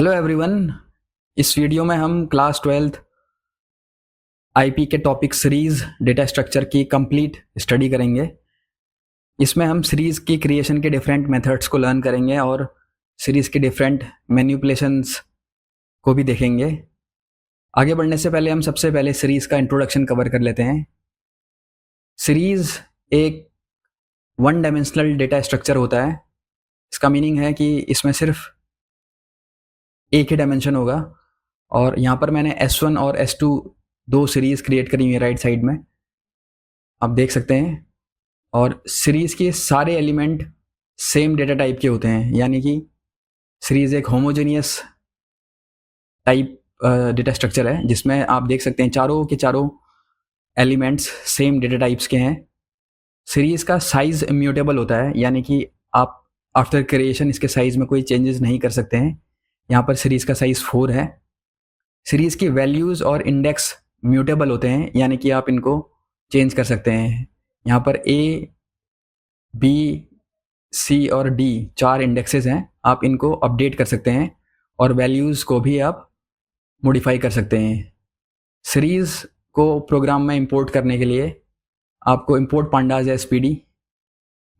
Hello everyone. इस video में हम क्लास 12th आईपी के टॉपिक सीरीज डेटा स्ट्रक्चर की कंप्लीट स्टडी करेंगे। इसमें हम सीरीज की क्रिएशन के डिफरेंट मेथड्स को लर्न करेंगे और सीरीज के डिफरेंट मैनिपुलेशंस को भी देखेंगे। आगे बढ़ने से पहले हम सबसे पहले सीरीज का इंट्रोडक्शन कवर कर लेते हैं। सीरीज एक वन डायमेंशनल डेटा स्ट्रक्चर होता है। इसका मीनिंग है कि इसमें सिर्फ एक ही डायमेंशन होगा। और यहाँ पर मैंने S1 और S2 दो सीरीज क्रिएट करी हुई है राइट साइड में, आप देख सकते हैं। और सीरीज के सारे एलिमेंट सेम डेटा टाइप के होते हैं, यानी कि सीरीज एक होमोजेनियस टाइप डेटा स्ट्रक्चर है जिसमें आप देख सकते हैं चारों के चारों एलिमेंट्स सेम डेटा टाइप्स के हैं। सीरीज का साइज इम्यूटेबल होता है, यानी कि आप आफ्टर क्रिएशन इसके साइज में कोई चेंजेस नहीं कर सकते हैं। यहाँ पर सीरीज का साइज 4 है। सीरीज की वैल्यूज़ और इंडेक्स म्यूटेबल होते हैं, यानी कि आप इनको चेंज कर सकते हैं। यहाँ पर A, B, C और D चार इंडेक्सेस हैं, आप इनको अपडेट कर सकते हैं और वैल्यूज़ को भी आप मॉडिफाई कर सकते हैं। सीरीज़ को प्रोग्राम में इंपोर्ट करने के लिए आपको इंपोर्ट पांडाज SPD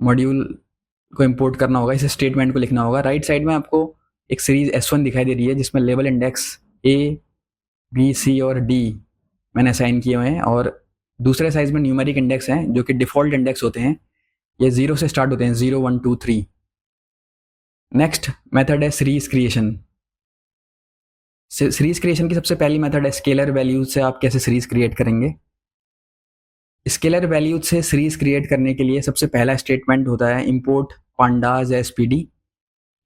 मॉड्यूल को इंपोर्ट करना होगा। इस स्टेटमेंट को लिखना होगा। राइट साइड में आपको एक सीरीज S1 दिखाई दे रही है जिसमें level index A, B, C और D मैंने असाइन किए हुए हैं, और दूसरे साइज में न्यूमेरिक इंडेक्स हैं जो कि डिफ़ॉल्ट इंडेक्स होते हैं। ये 0 से स्टार्ट होते हैं, 0, 1, 2, 3। नेक्स्ट मेथड है सीरीज क्रिएशन। सीरीज क्रिएशन की सबसे पहली मेथड है स्केलर वैल्यूज से आप कैसे सीरीज क्रिएट करेंगे। स्केलर वैल्यूज से सीरीज क्रिएट करने के लिए सबसे पहला स्टेटमेंट होता है इंपोर्ट पांडाज SPD,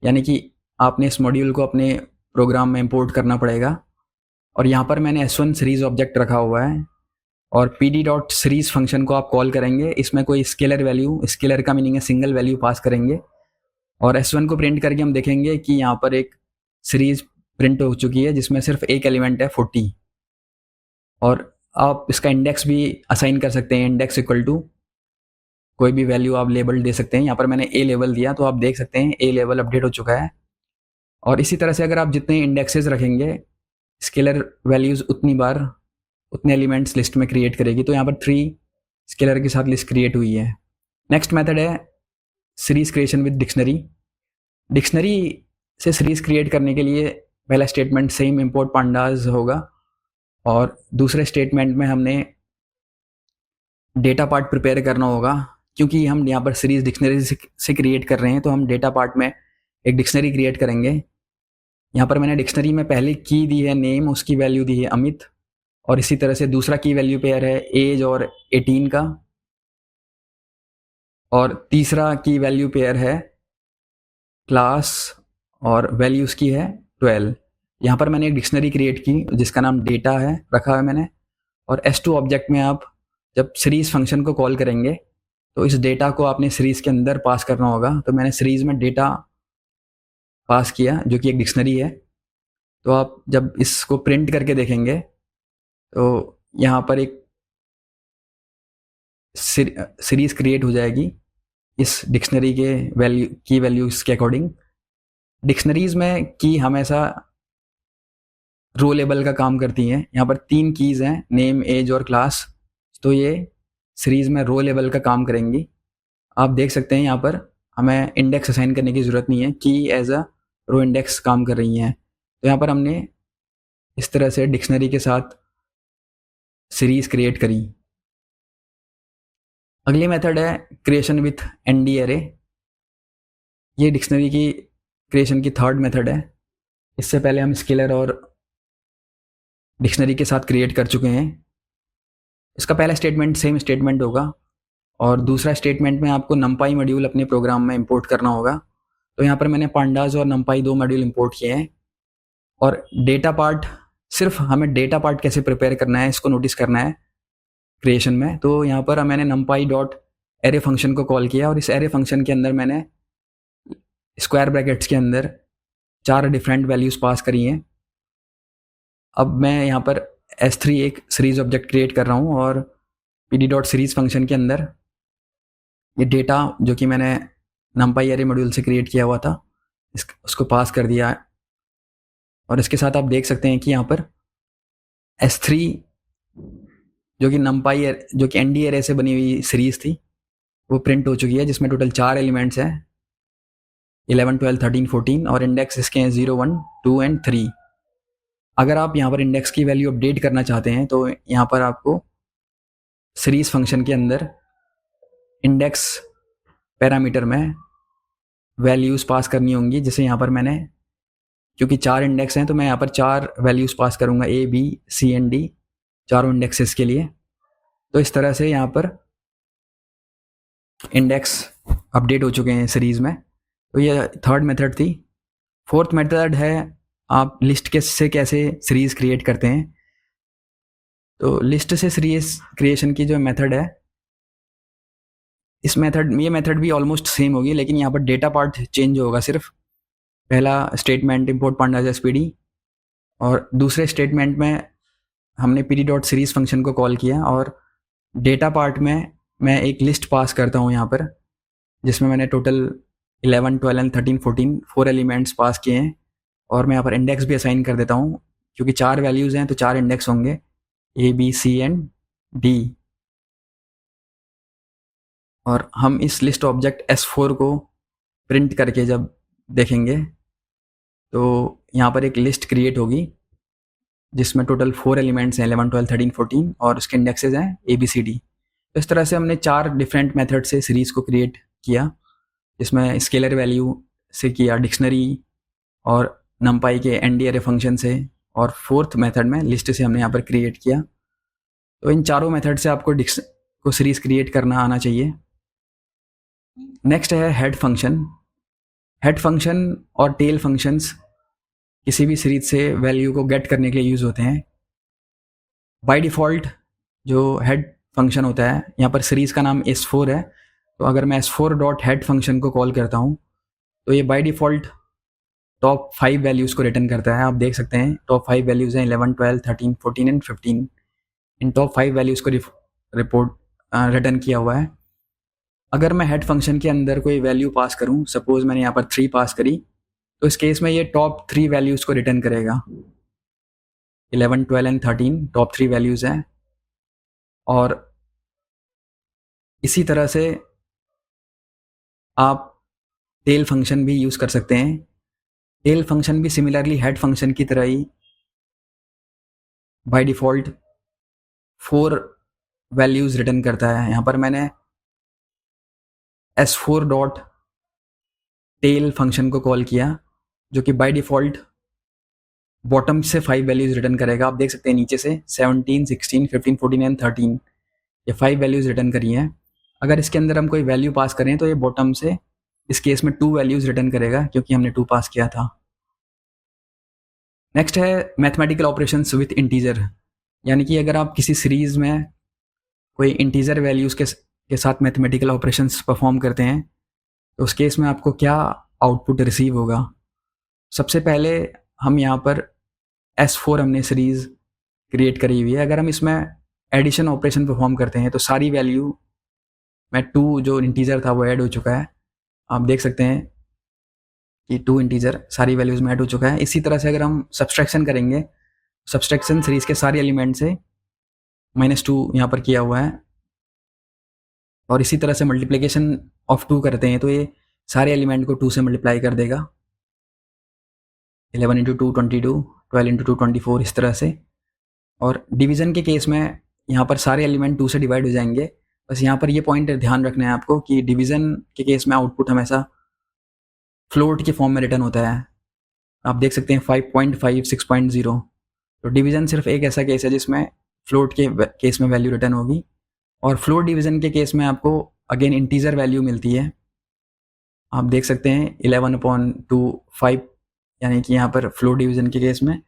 यानी कि आपने इस मॉड्यूल को अपने प्रोग्राम में इंपोर्ट करना पड़ेगा। और यहाँ पर मैंने S1 सीरीज ऑब्जेक्ट रखा हुआ है और pd.series फंक्शन को आप कॉल करेंगे। इसमें कोई स्केलर वैल्यू, स्केलर का मीनिंग है सिंगल वैल्यू, पास करेंगे और S1 को प्रिंट करके हम देखेंगे कि यहाँ पर एक सीरीज प्रिंट हो चुकी है जिसमें सिर्फ एक एलिमेंट है 40। और आप इसका इंडेक्स भी असाइन कर सकते हैं, इंडेक्स इक्वल टू कोई भी वैल्यू आप लेबल दे सकते हैं। यहाँ पर मैंने A लेवल दिया तो आप देख सकते हैं A लेवल अपडेट हो चुका है। और इसी तरह से अगर आप जितने इंडेक्सेस रखेंगे स्केलर वैल्यूज़ उतनी बार उतने एलिमेंट्स लिस्ट में क्रिएट करेगी। तो यहाँ पर 3 स्केलर के साथ लिस्ट क्रिएट हुई है। नेक्स्ट मेथड है series creation with dictionary. Dictionary से सीरीज क्रिएट करने के लिए पहला स्टेटमेंट सेम इंपोर्ट पांडाज होगा और दूसरे स्टेटमेंट में हमने डेटा पार्ट प्रिपेयर करना होगा। क्योंकि हम यहाँ पर सीरीज डिक्शनरी से क्रिएट कर रहे हैं तो हम डेटा पार्ट में एक डिक्शनरी क्रिएट करेंगे। यहाँ पर मैंने डिक्शनरी में पहले की दी है नेम, उसकी वैल्यू दी है अमित, और इसी तरह से दूसरा की वैल्यू पेयर है एज और 18 का, और तीसरा की वैल्यू पेयर है क्लास और वैल्यूज़ की है 12। यहाँ पर मैंने एक डिक्शनरी क्रिएट की जिसका नाम डेटा है, रखा है मैंने। और S2 ऑब्जेक्ट में आप जब सीरीज फंक्शन को कॉल करेंगे तो इस डेटा को आपने सीरीज के अंदर पास करना होगा। तो मैंने सीरीज में डेटा पास किया जो कि एक डिक्शनरी है। तो आप जब इसको प्रिंट करके देखेंगे तो यहाँ पर एक सीरीज क्रिएट हो जाएगी इस डिक्शनरी के वैल्यूज़ के अकॉर्डिंग। डिक्शनरीज में की हमेशा रो लेवल का काम करती हैं। यहाँ पर 3 कीज़ हैं, नेम, एज और क्लास, तो ये सीरीज में रो लेवल का काम करेंगी। आप देख सकते हैं यहाँ पर हमें इंडेक्स असाइन करने की ज़रूरत नहीं है, की एज अ रो इंडेक्स काम कर रही हैं। तो यहाँ पर हमने इस तरह से डिक्शनरी के साथ सीरीज क्रिएट करी। अगली मेथड है क्रिएशन विथ ND एरे। ये डिक्शनरी की क्रिएशन की थर्ड मेथड है। इससे पहले हम स्केलर और डिक्शनरी के साथ क्रिएट कर चुके हैं। इसका पहला स्टेटमेंट सेम स्टेटमेंट होगा और दूसरा स्टेटमेंट में आपको numpy मॉड्यूल अपने प्रोग्राम में इंपोर्ट करना होगा। तो यहाँ पर मैंने पांडाज और numpy 2 मॉड्यूल इंपोर्ट किए हैं। और डेटा पार्ट, सिर्फ हमें डेटा पार्ट कैसे प्रिपेयर करना है इसको नोटिस करना है क्रिएशन में। तो यहाँ पर मैंने numpy.array फंक्शन को कॉल किया और इस एरे फंक्शन के अंदर मैंने स्क्वायर ब्रैकेट्स के अंदर 4 डिफरेंट वैल्यूज़ पास करी हैं। अब मैं यहाँ पर S3 एक सीरीज ऑब्जेक्ट क्रिएट कर रहा हूँ और pd.series फंक्शन के अंदर ये डेटा जो कि मैंने numpy array मॉड्यूल से क्रिएट किया हुआ था उसको पास कर दिया और इसके साथ आप देख सकते हैं कि यहाँ पर S3 जो कि नम्पाई जो कि ND एरे से बनी हुई सीरीज थी वो प्रिंट हो चुकी है, जिसमें टोटल 4 एलिमेंट्स हैं 11, 12, 13, 14 और इंडेक्स इसके हैं 0, 1, 2 एंड 3। अगर आप यहाँ पर इंडेक्स की वैल्यू अपडेट करना चाहते हैं तो यहाँ पर आपको सीरीज फंक्शन के अंदर इंडेक्स पैरामीटर में वैल्यूज़ पास करनी होंगी। जैसे यहाँ पर मैंने, क्योंकि 4 इंडेक्स हैं तो मैं यहाँ पर 4 वैल्यूज़ पास करूँगा A, B, C and D, चारों इंडेक्सेस के लिए। तो इस तरह से यहाँ पर इंडेक्स अपडेट हो चुके हैं सीरीज़ में। तो ये थर्ड मेथड थी। फोर्थ मेथड है आप लिस्ट के से कैसे सीरीज़ क्रिएट करते हैं। तो लिस्ट से सीरीज़ क्रिएशन की जो मेथड है, ये मेथड भी ऑलमोस्ट सेम होगी, लेकिन यहाँ पर डेटा पार्ट चेंज होगा सिर्फ। पहला स्टेटमेंट इंपोर्ट pandas SPD और दूसरे स्टेटमेंट में हमने pd.series फंक्शन को कॉल किया और डेटा पार्ट में मैं एक लिस्ट पास करता हूँ यहाँ पर, जिसमें मैंने टोटल 11, 12 एंड 13, 14 4 एलिमेंट्स पास किए हैं और मैं यहाँ पर इंडेक्स भी असाइन कर देता हूँ। क्योंकि 4 वैल्यूज़ हैं तो 4 इंडेक्स होंगे A, B, C and D। और हम इस लिस्ट ऑब्जेक्ट S4 को प्रिंट करके जब देखेंगे तो यहाँ पर एक लिस्ट क्रिएट होगी जिसमें टोटल 4 एलिमेंट्स हैं 11, 12, 13, 14 और उसके इंडेक्सेस हैं A, B, C, D। तो इस तरह से हमने 4 डिफरेंट मेथड से सीरीज़ को क्रिएट किया, जिसमें स्केलर वैल्यू से किया, डिक्शनरी और नम्पाई के ND एरे फंक्शन से, और फोर्थ मेथड में लिस्ट से हमने यहाँ पर क्रिएट किया। तो इन चारों मेथड से आपको सीरीज़ क्रिएट करना आना चाहिए। नेक्स्ट है हेड फंक्शन। हेड फंक्शन और टेल फंक्शंस किसी भी सीरीज से वैल्यू को गेट करने के लिए यूज़ होते हैं। बाय डिफ़ॉल्ट जो हेड फंक्शन होता है, यहाँ पर सीरीज़ का नाम S4 है, तो अगर मैं S4 डॉट हेड फंक्शन को कॉल करता हूँ तो ये बाय डिफ़ॉल्ट टॉप 5 वैल्यूज़ को रिटर्न करता है। आप देख सकते हैं टॉप 5 वैल्यूज़ हैं 11, 12, 13, 14 एंड 15। इन टॉप 5 वैल्यूज़ को रिटर्न किया हुआ है। अगर मैं हेड फंक्शन के अंदर कोई वैल्यू पास करूँ, सपोज मैंने यहाँ पर 3 पास करी, तो इस केस में ये टॉप 3 वैल्यूज़ को रिटर्न करेगा। 11, 12 एंड 13 टॉप 3 वैल्यूज़ हैं। और इसी तरह से आप टेल फंक्शन भी यूज़ कर सकते हैं। टेल फंक्शन भी सिमिलरली हेड फंक्शन की तरह ही बाय डिफ़ॉल्ट 4 वैल्यूज़ रिटर्न करता है। यहाँ पर मैंने S4 डॉट टेल फंक्शन को कॉल किया, जो कि बाय डिफ़ॉल्ट बॉटम से 5 वैल्यूज़ रिटर्न करेगा। आप देख सकते हैं नीचे से 17, 16, 15, 14 एंड 13 ये 5 वैल्यूज़ रिटर्न करी हैं। अगर इसके अंदर हम कोई वैल्यू पास करें तो ये बॉटम से इस केस में 2 वैल्यूज़ रिटर्न करेगा, क्योंकि हमने 2 पास किया था। नेक्स्ट है मैथमेटिकल ऑपरेशंस विथ इंटीजर, यानी कि अगर आप किसी सीरीज़ में कोई इंटीजर वैल्यूज़ के साथ मैथमेटिकल ऑपरेशंस परफॉर्म करते हैं तो उस केस में आपको क्या आउटपुट रिसीव होगा। सबसे पहले हम यहाँ पर S4 हमने सीरीज़ क्रिएट करी हुई है। अगर हम इसमें एडिशन ऑपरेशन परफॉर्म करते हैं तो सारी वैल्यू में 2 जो इंटीजर था वो ऐड हो चुका है। आप देख सकते हैं कि 2 इंटीजर सारी वैल्यूज़ में ऐड हो चुका है। इसी तरह से अगर हम सब्सट्रैक्शन करेंगे, सब्सट्रैक्शन सीरीज़ के सारे एलिमेंट से -2 यहाँ पर किया हुआ है, और इसी तरह से मल्टीप्लिकेशन ऑफ 2 करते हैं तो ये सारे एलिमेंट को 2 से मल्टीप्लाई कर देगा। 11 इंटू 2 22, 12 इंटू 2 24, इस तरह से। और डिवीज़न के केस में यहाँ पर सारे एलिमेंट 2 से डिवाइड हो जाएंगे। बस यहाँ पर ये पॉइंट ध्यान रखना है आपको कि डिवीज़न के केस में आउटपुट हमेशा फ्लोट के फॉर्म में रिटर्न होता है। आप देख सकते हैं 5.5, 6.0। तो डिवीज़न सिर्फ एक ऐसा केस है जिसमें फ्लोट के केस में वैल्यू रिटर्न होगी, और फ्लोट डिवीज़न के केस में आपको अगेन इंटीजर वैल्यू मिलती है। आप देख सकते हैं 11/2 5, यानी कि यहाँ पर फ्लोट डिवीज़न के केस में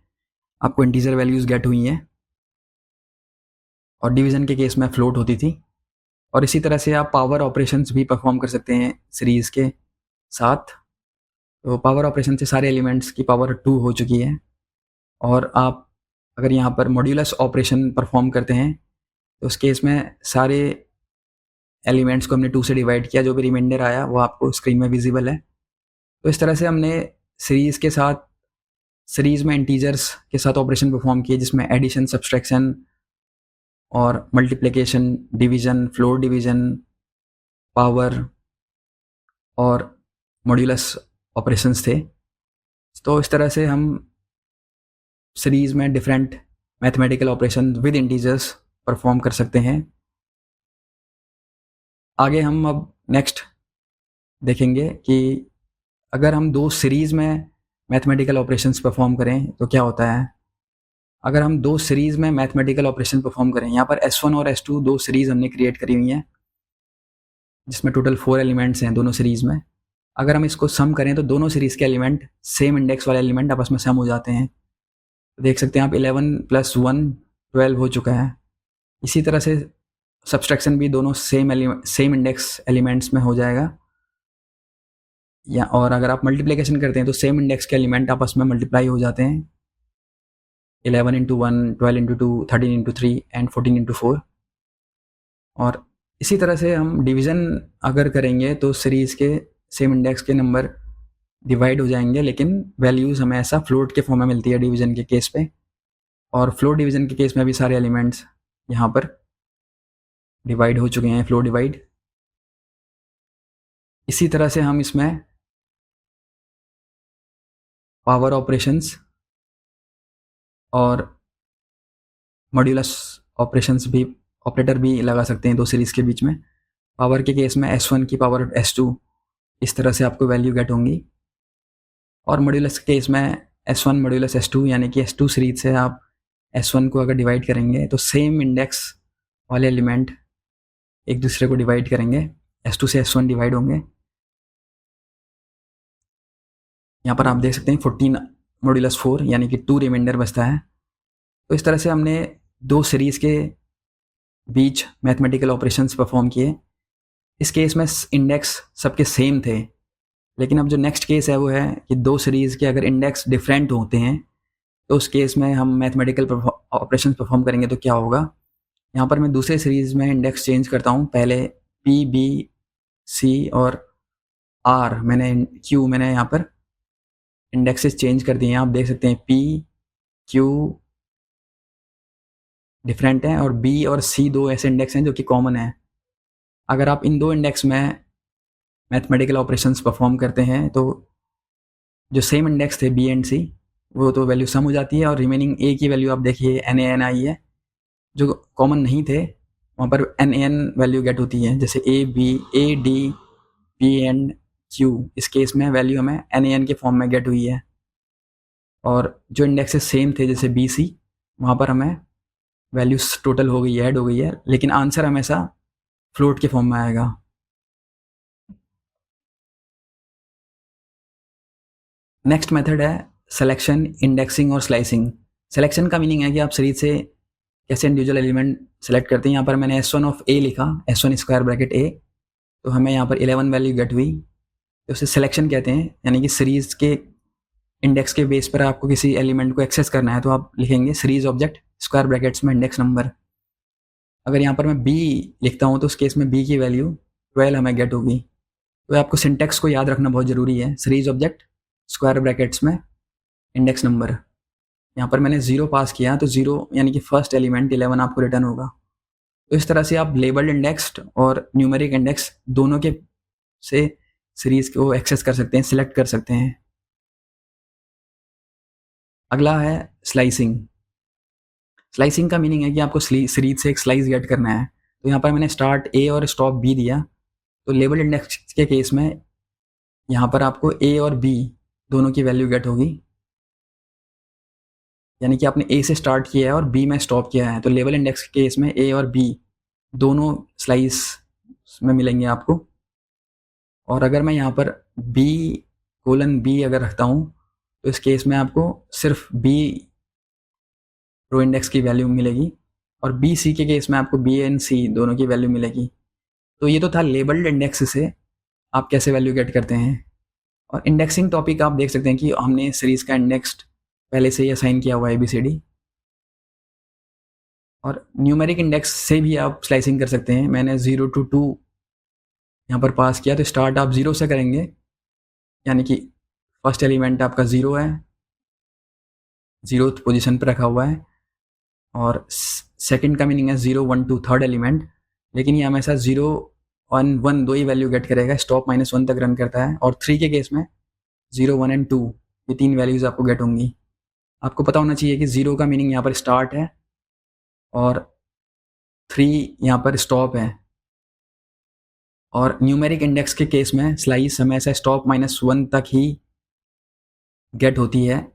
आपको इंटीजर वैल्यूज़ गेट हुई हैं और डिवीज़न के केस में फ्लोट होती थी। और इसी तरह से आप पावर ऑपरेशंस भी परफॉर्म कर सकते हैं सीरीज़ के साथ। तो पावर ऑपरेशन से सारे एलिमेंट्स की पावर 2 हो चुकी है। और आप अगर यहाँ पर मॉड्यूलस ऑपरेशन परफॉर्म करते हैं तो उस केस में सारे एलिमेंट्स को हमने 2 से डिवाइड किया, जो भी रिमाइंडर आया वो आपको स्क्रीन में विजिबल है। तो इस तरह से हमने सीरीज़ के साथ सीरीज़ में इंटीजर्स के साथ ऑपरेशन परफॉर्म किए, जिसमें एडिशन, सब्सट्रैक्शन और multiplication, division, floor division, power और मॉड्यूलस ऑपरेशंस थे। तो इस तरह से हम सीरीज़ में different mathematical operation with integers perform कर सकते हैं। आगे हम अब नेक्स्ट देखेंगे कि अगर हम दो सीरीज़ में मैथमेटिकल ऑपरेशंस परफॉर्म करें तो क्या होता है। अगर हम दो सीरीज़ में मैथमेटिकल ऑपरेशन परफॉर्म करें, यहाँ पर S1 और S2 दो सीरीज़ हमने क्रिएट करी हुई हैं, जिसमें टोटल 4 एलिमेंट्स हैं दोनों सीरीज़ में। अगर हम इसको सम करें तो दोनों सीरीज़ के एलिमेंट, सेम इंडेक्स वाले एलिमेंट आपस में सम हो जाते हैं। तो देख सकते हैं आप 11 + 1 12 हो चुका है। इसी तरह से सब्सट्रैक्शन भी दोनों सेम इंडेक्स एलिमेंट्स में हो जाएगा। या और अगर आप मल्टीप्लिकेशन करते हैं तो सेम इंडेक्स के एलिमेंट आपस में मल्टीप्लाई हो जाते हैं, 11 × 1, 12 × 2, 13 × 3 एंड 14 × 4। और इसी तरह से हम डिवीज़न अगर करेंगे तो सीरीज़ के सेम इंडेक्स के नंबर डिवाइड हो जाएंगे, लेकिन वैल्यूज़ हमें ऐसा फ्लोट के फॉर्म में मिलती है डिवीज़न के केस पे। और फ्लोट डिवीज़न के केस में भी सारे एलिमेंट्स यहाँ पर डिवाइड हो चुके हैं, फ्लो डिवाइड। इसी तरह से हम इसमें पावर ऑपरेशंस और मॉड्यूलस ऑपरेटर भी लगा सकते हैं दो सीरीज़ के बीच में। पावर के केस में S1 की पावर S2, इस तरह से आपको वैल्यू गेट होंगी। और मॉड्यूलस के केस में S1 मॉड्यूलस S2, यानी कि S2 सीरीज से आप S1 को अगर डिवाइड करेंगे तो सेम इंडेक्स वाले एलिमेंट एक दूसरे को डिवाइड करेंगे, S2 से S1 डिवाइड होंगे। यहाँ पर आप देख सकते हैं 14 मॉड्यूलस 4, यानी कि 2 रिमाइंडर बचता है। तो इस तरह से हमने दो सीरीज़ के बीच मैथमेटिकल ऑपरेशंस परफॉर्म किए। इस केस में इंडेक्स सबके सेम थे, लेकिन अब जो नेक्स्ट केस है वो है कि दो सीरीज़ के अगर इंडेक्स डिफरेंट होते हैं तो उस केस में हम मैथमेटिकल ऑपरेशंस परफॉर्म करेंगे तो क्या होगा। यहाँ पर मैं दूसरे सीरीज़ में इंडेक्स चेंज करता हूँ। पहले P, B, C और R मैंने यहाँ पर इंडेक्सेस चेंज कर दिए हैं। आप देख सकते हैं P, Q डिफरेंट हैं और B और C दो ऐसे इंडेक्स हैं जो कि कॉमन हैं। अगर आप इन दो इंडेक्स में मैथमेटिकल ऑपरेशंस परफॉर्म करते हैं तो जो सेम इंडेक्स थे B एंड C, वो तो वैल्यू सम हो जाती है और रिमेनिंग A की वैल्यू आप देखिए NaN आई है। जो कॉमन नहीं थे वहाँ पर NaN वैल्यू गेट होती है, जैसे A, D, P and Q। इस केस में वैल्यू हमें NaN के फॉर्म में गेट हुई है। और जो इंडेक्सेस सेम थे जैसे B, C, वहाँ पर हमें वैल्यूज टोटल हो गई है, ऐड हो गई है, लेकिन आंसर हमेशा फ्लोट के फॉर्म में आएगा। नेक्स्ट मेथड है सिलेक्शन, इंडेक्सिंग और स्लाइसिंग। सिलेक्शन का मीनिंग है कि आप सीरीज से कैसे इंडिविजुअल एलिमेंट सेलेक्ट करते हैं। यहाँ पर मैंने S1 ऑफ A लिखा, S1 स्क्वायर ब्रैकेट A, तो हमें यहाँ पर 11 वैल्यू गेट हुई, तो उसे सिलेक्शन कहते हैं। यानी कि सीरीज के इंडेक्स के बेस पर आपको किसी एलिमेंट को एक्सेस करना है तो आप लिखेंगे सीरीज ऑब्जेक्ट स्क्वायर ब्रैकेट्स में इंडेक्स नंबर। अगर यहाँ पर मैं B लिखता हूँ तो उस केस में B की वैल्यू 12 हमें गेट होगी। तो आपको सिंटेक्स को याद रखना बहुत ज़रूरी है। सीरीज ऑब्जेक्ट स्क्वायर ब्रैकेट्स में इंडेक्स नंबर। यहाँ पर मैंने 0 पास किया तो 0 यानी कि फर्स्ट एलिमेंट 11 आपको रिटर्न होगा। तो इस तरह से आप लेबल्ड इंडेक्स्ड और न्यूमेरिक इंडेक्स दोनों के से सीरीज को एक्सेस कर सकते हैं, सिलेक्ट कर सकते हैं। अगला है स्लाइसिंग। स्लाइसिंग का मीनिंग है कि आपको सीरीज से एक स्लाइस गेट करना है। तो यहाँ पर मैंने स्टार्ट A और स्टॉप B दिया। तो लेबल इंडेक्स के केस में यहाँ पर आपको A और B दोनों की वैल्यू गेट होगी, यानी कि आपने A से स्टार्ट किया है और B में स्टॉप किया है। तो लेबल इंडेक्स के केस में A और B दोनों स्लाइस में मिलेंगे आपको। और अगर मैं यहाँ पर B:B अगर रखता हूँ तो इस केस में आपको सिर्फ B रो इंडेक्स की वैल्यू मिलेगी और BC के केस में आपको B एंड C दोनों की वैल्यू मिलेगी। तो ये तो था लेबल्ड इंडेक्स से आप कैसे वैल्यू गेट करते हैं। और इंडेक्सिंग टॉपिक आप देख सकते हैं कि हमने सीरीज का इंडेक्स पहले से ही असाइन किया हुआ है ABCD। और न्यूमेरिक इंडेक्स से भी आप स्लाइसिंग कर सकते हैं। मैंने 0 to 2 यहाँ पर पास किया, तो स्टार्ट आप 0 से करेंगे, यानी कि फर्स्ट एलिमेंट आपका 0 है, 0th पोजीशन पर रखा हुआ है, और सेकंड का मीनिंग है 0 1 2 थर्ड एलिमेंट, लेकिन ये हमेशा 0 1 1 दो ही वैल्यू गेट करेगा, स्टॉप -1 तक रन करता है। और 3 के केस में 0 1 एंड 2 ये 3 वैल्यूज आपको गेट होंगी। आपको पता होना चाहिए कि 0 का मीनिंग यहाँ पर स्टार्ट है और 3 यहाँ पर स्टॉप है। और न्यूमेरिक इंडेक्स के केस में स्लाइस हमेशा स्टॉप -1 तक ही गेट होती है,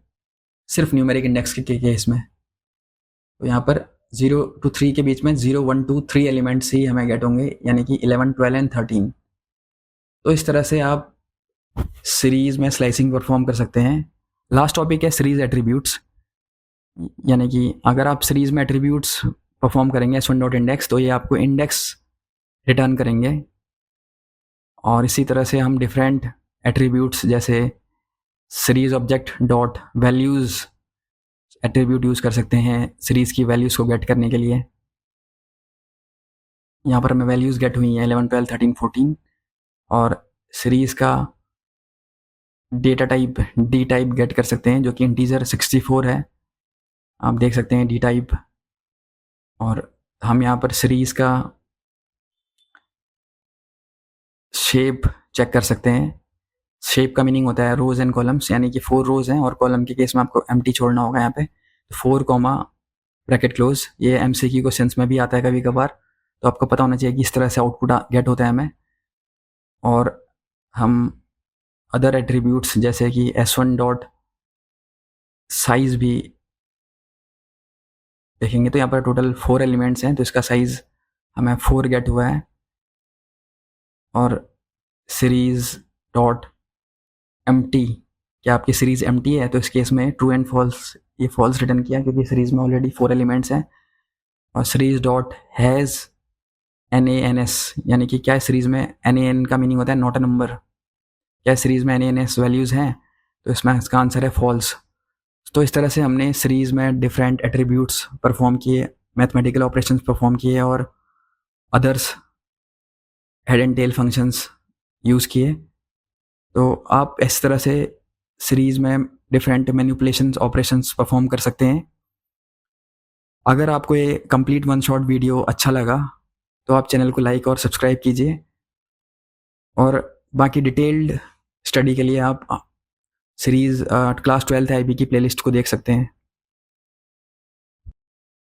सिर्फ न्यूमेरिक इंडेक्स के केस में। तो यहाँ पर 0 to 3 के बीच में 0 1 2 3 एलिमेंट्स ही हमें गेट होंगे, यानी कि 11 12 एंड 13। तो इस तरह से आप सीरीज में स्लाइसिंग परफॉर्म कर सकते हैं। लास्ट टॉपिक है सीरीज एट्रीब्यूट्स, यानी कि अगर आप सीरीज में एट्रीब्यूट्स परफॉर्म करेंगे s1.index तो ये आपको इंडेक्स रिटर्न करेंगे। और इसी तरह से हम डिफरेंट एट्रीब्यूट्स जैसे series object dot values attribute use कर सकते हैं सीरीज़ की वैल्यूज़ को गेट करने के लिए। यहाँ पर हमें वैल्यूज़ गेट हुई हैं 11 12 13 14, और सीरीज़ का data type dtype get कर सकते हैं जो कि इंटीजर 64 है, आप देख सकते हैं डी टाइप। और हम यहाँ पर सीरीज़ का शेप चेक कर सकते हैं। शेप का मीनिंग होता है रोज एंड कॉलम्स, यानी कि 4 रोज हैं और कॉलम के केस में आपको एम्प्टी छोड़ना होगा। यहाँ पे 4 कॉमा ब्रैकेट क्लोज, ये एमसीक्यू क्वेश्चंस में भी आता है कभी कभार, तो आपको पता होना चाहिए कि इस तरह से आउटपुट गेट होता है हमें। और हम अदर एट्रीब्यूट्स जैसे कि s1 डॉट साइज भी देखेंगे, तो यहाँ पर टोटल 4 एलिमेंट्स हैं, तो इसका साइज हमें 4 गेट हुआ है। और सीरीज डॉट एम्प्टी, क्या आपकी सीरीज एम्प्टी है, तो इस केस में ट्रू एंड फॉल्स, ये फॉल्स रिटर्न किया क्योंकि सीरीज में ऑलरेडी 4 एलिमेंट्स हैं। और सीरीज डॉट हैज़ NaNs, यानी कि क्या सीरीज में NaN का मीनिंग होता है नॉट अ नंबर, क्या सीरीज में NaNs वैल्यूज़ हैं, तो इसमें इसका आंसर है फॉल्स। तो इस तरह से हमने सीरीज में डिफरेंट एट्रीब्यूट्स परफॉर्म किए, मैथमेटिकल ऑपरेशंस परफॉर्म किए और others head and tail functions use किए। तो आप इस तरह से सीरीज में डिफरेंट मैनिपुलेशंस ऑपरेशंस परफॉर्म कर सकते हैं। अगर आपको ये कंप्लीट वन शॉट वीडियो अच्छा लगा तो आप चैनल को लाइक और सब्सक्राइब कीजिए, और बाकी डिटेल्ड स्टडी के लिए आप सीरीज़ क्लास 12th IB की प्लेलिस्ट को देख सकते हैं।